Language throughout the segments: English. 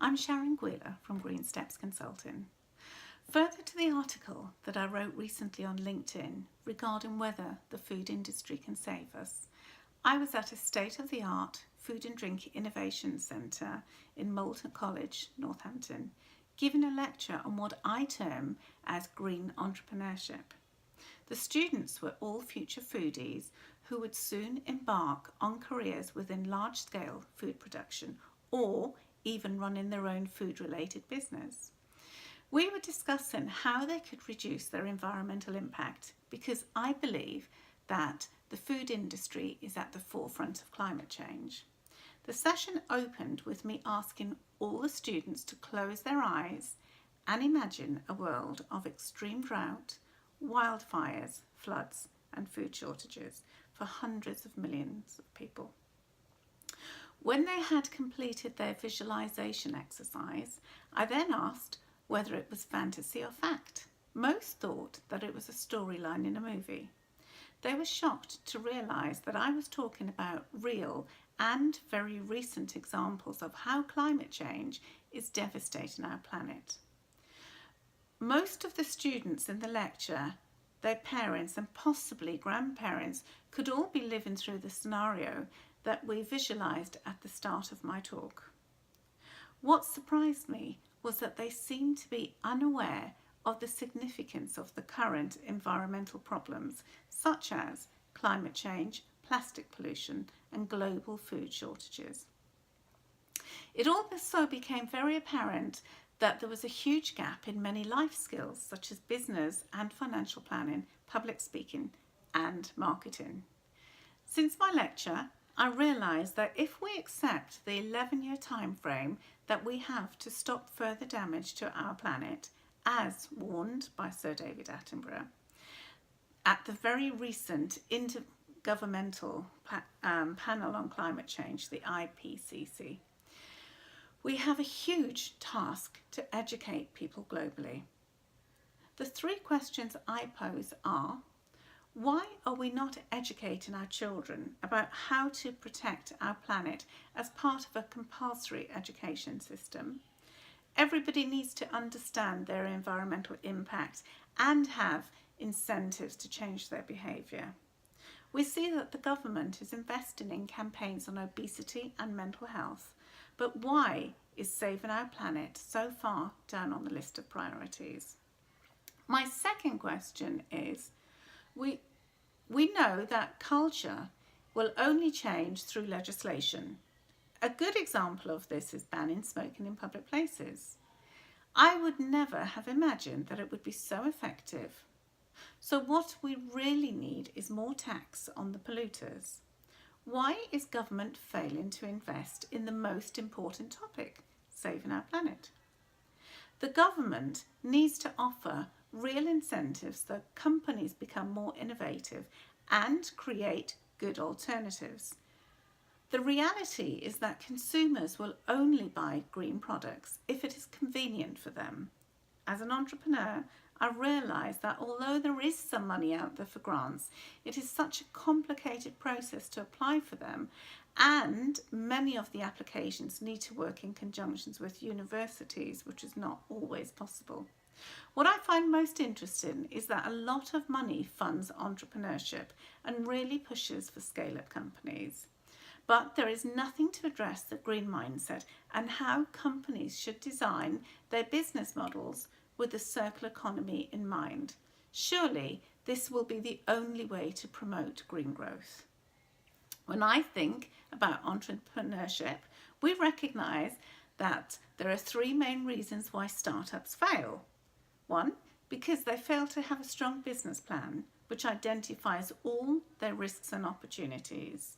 I'm Sharon Gwheeler from Green Steps Consulting. Further to the article that I wrote recently on LinkedIn regarding whether the food industry can save us, I was at a state-of-the-art food and drink innovation centre in Moulton College, Northampton, giving a lecture on what I term as green entrepreneurship. The students were all future foodies who would soon embark on careers within large-scale food production or even running their own food-related business. We were discussing how they could reduce their environmental impact because I believe that the food industry is at the forefront of climate change. The session opened with me asking all the students to close their eyes and imagine a world of extreme drought, wildfires, floods and food shortages for hundreds of millions of people. When they had completed their visualization exercise, I then asked whether it was fantasy or fact. Most thought that it was a storyline in a movie. They were shocked to realise that I was talking about real and very recent examples of how climate change is devastating our planet. Most of the students in the lecture, their parents and possibly grandparents could all be living through the scenario that we visualised at the start of my talk. What surprised me was that they seemed to be unaware of the significance of the current environmental problems such as climate change, plastic pollution and global food shortages. It also became very apparent that there was a huge gap in many life skills such as business and financial planning, public speaking and marketing. Since my lecture, I realised that if we accept the 11-year time frame that we have to stop further damage to our planet, as warned by Sir David Attenborough at the very recent Intergovernmental Panel on Climate Change, the IPCC, we have a huge task to educate people globally. The three questions I pose are: why are we not educating our children about how to protect our planet as part of a compulsory education system? Everybody needs to understand their environmental impact and have incentives to change their behaviour. We see that the government is investing in campaigns on obesity and mental health, but why is saving our planet so far down on the list of priorities? My second question is, we know that culture will only change through legislation. A good example of this is banning smoking in public places. I would never have imagined that it would be so effective. So what we really need is more tax on the polluters. Why is government failing to invest in the most important topic, saving our planet? The government needs to offer real incentives so companies become more innovative and create good alternatives. The reality is that consumers will only buy green products if it is convenient for them. As an entrepreneur, I realise that although there is some money out there for grants, it is such a complicated process to apply for them, and many of the applications need to work in conjunction with universities, which is not always possible. What I find most interesting is that a lot of money funds entrepreneurship and really pushes for scale-up companies. But there is nothing to address the green mindset and how companies should design their business models with the circular economy in mind. Surely this will be the only way to promote green growth. When I think about entrepreneurship, we recognise that there are three main reasons why startups fail. One, because they fail to have a strong business plan which identifies all their risks and opportunities.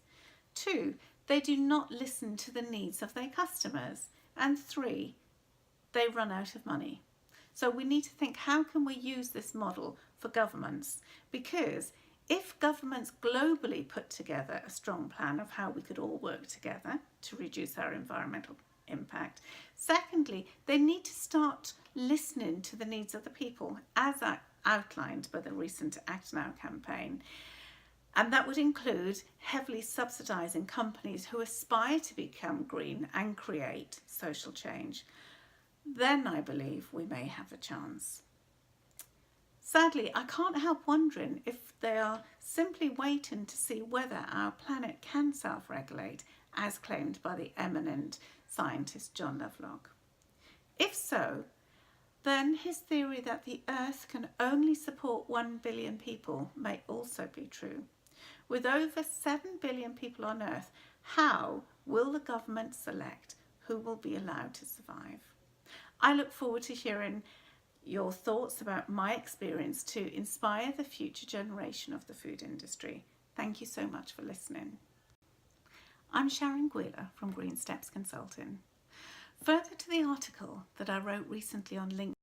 Two, they do not listen to the needs of their customers. And three, they run out of money. So we need to think, how can we use this model for governments? Because if governments globally put together a strong plan of how we could all work together to reduce our environmental impact. Secondly, they need to start listening to the needs of the people, as outlined by the recent Act Now campaign. And that would include heavily subsidising companies who aspire to become green and create social change. Then I believe we may have a chance. Sadly, I can't help wondering if they are simply waiting to see whether our planet can self-regulate, as claimed by the eminent scientist John Lovelock. If so, then his theory that the Earth can only support 1 billion people may also be true. With over 7 billion people on Earth, how will the government select who will be allowed to survive? I look forward to hearing your thoughts about my experience to inspire the future generation of the food industry. Thank you so much for listening. I'm Sharon Gwheeler from Green Steps Consulting. Further to the article that I wrote recently on LinkedIn